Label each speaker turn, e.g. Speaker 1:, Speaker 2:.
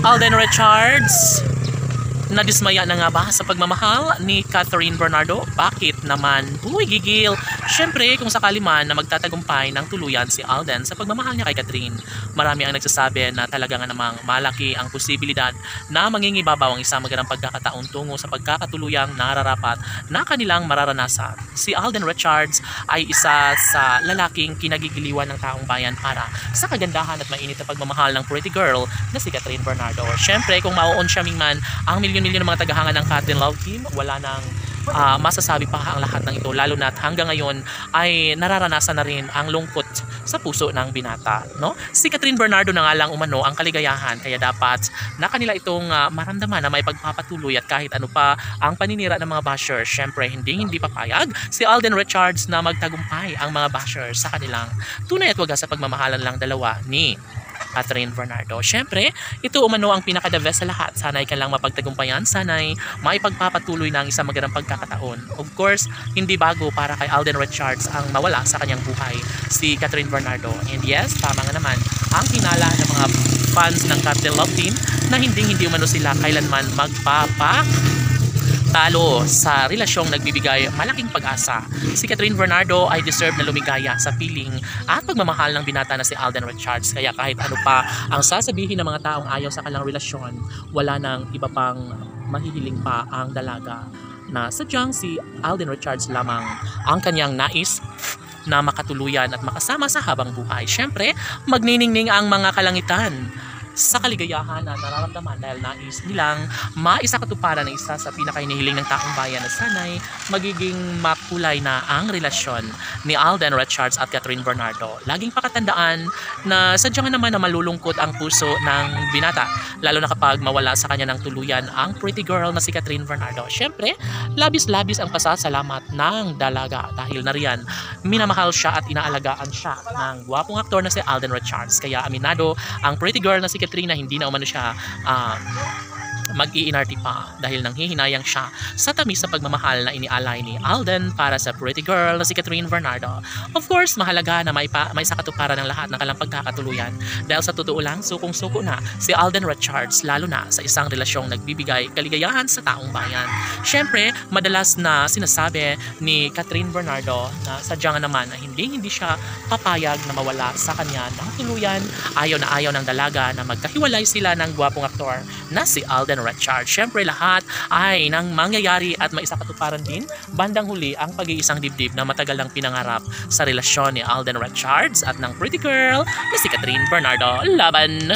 Speaker 1: Alden Richards, nadismaya na nga ba sa pagmamahal ni Catherine Bernardo? Bakit naman? Uy, gigil! Siyempre, kung sakali man na magtatagumpay ng tuluyan si Alden sa pagmamahal niya kay Catherine, marami ang nagsasabi na talaga nga namang malaki ang posibilidad na mangingibabaw ang isang magandang pagkakataon tungo sa pagkakatuluyang nararapat na kanilang mararanasan. Si Alden Richards ay isa sa lalaking kinagigiliwan ng taong bayan para sa kagandahan at mainit na pagmamahal ng pretty girl na si Catherine Bernardo. Siyempre, kung mauon siya man ang milyon-milyon ng mga tagahanga ng Catherine Love Team, wala nang masasabi pa ang lahat ng ito, lalo na hanggang ngayon ay nararanasan na rin ang lungkot sa puso ng binata, no? Si Catherine Bernardo na nga lang umano ang kaligayahan, kaya dapat na kanila itong maramdaman na may pagpapatuloy at kahit ano pa ang paninira ng mga bashers. Syempre hindi papayag si Alden Richards na magtagumpay ang mga bashers sa kanilang tunay at wagas sa pagmamahalan lang dalawa ni Catherine Bernardo. Siyempre, ito umano ang pinaka-the best sa lahat. Sana'y kailang mapagtagumpayan, sana'y maipagpapatuloy ng isang magandang pagkakataon. Of course, hindi bago para kay Alden Richards ang mawala sa kanyang buhay si Catherine Bernardo. And yes, tama nga naman ang hinala ng mga fans ng Catherine Love Team na hindi umano sila kailanman talo sa relasyong nagbibigay malaking pag-asa. Si Catherine Bernardo ay deserve na lumigaya sa piling at pagmamahal ng binata na si Alden Richards. Kaya kahit ano pa ang sasabihin ng mga taong ayaw sa kanilang relasyon, wala nang iba pang mahihiling pa ang dalaga na sadyang si Alden Richards lamang ang kanyang nais na makatuluyan at makasama sa habang buhay. Siyempre, magniningning ang mga kalangitan sa kaligayahan na nararamdaman dahil nais nilang maisakatuparan na isa sa pinakainihiling ng taong bayan na sana'y magiging makulay na ang relasyon ni Alden Richards at Catherine Bernardo. Laging pakatandaan na sadyang naman na malulungkot ang puso ng binata, lalo na kapag mawala sa kanya ng tuluyan ang pretty girl na si Catherine Bernardo. Siyempre, labis-labis ang pasasalamat ng dalaga dahil na riyan minamahal siya at inaalagaan siya ng gwapong aktor na si Alden Richards. Kaya aminado ang pretty girl na si Catherine na hindi na umano siya mag-iinarty pa dahil nanghihinayang siya sa tamis sa pagmamahal na inialay ni Alden para sa pretty girl na si Catherine Bernardo. Of course, mahalaga na may sakatuparan ng lahat ng kanilang pagkakatuluyan dahil sa totoo lang, sukong-suko na si Alden Richards lalo na sa isang relasyong nagbibigay kaligayahan sa taong bayan. Siyempre, madalas na sinasabi ni Catherine Bernardo na sadyang naman na hindi siya papayag na mawala sa kanya ng tuluyan. Ayaw ng dalaga na magkahiwalay sila ng gwapong aktor na si Alden Richards. Siyempre lahat ay nang mangyayari at maisakatuparan din bandang huli ang pag-iisang dibdib na matagal nang pinangarap sa relasyon ni Alden Richards at ng pretty girl na si Catherine Bernardo. Laban!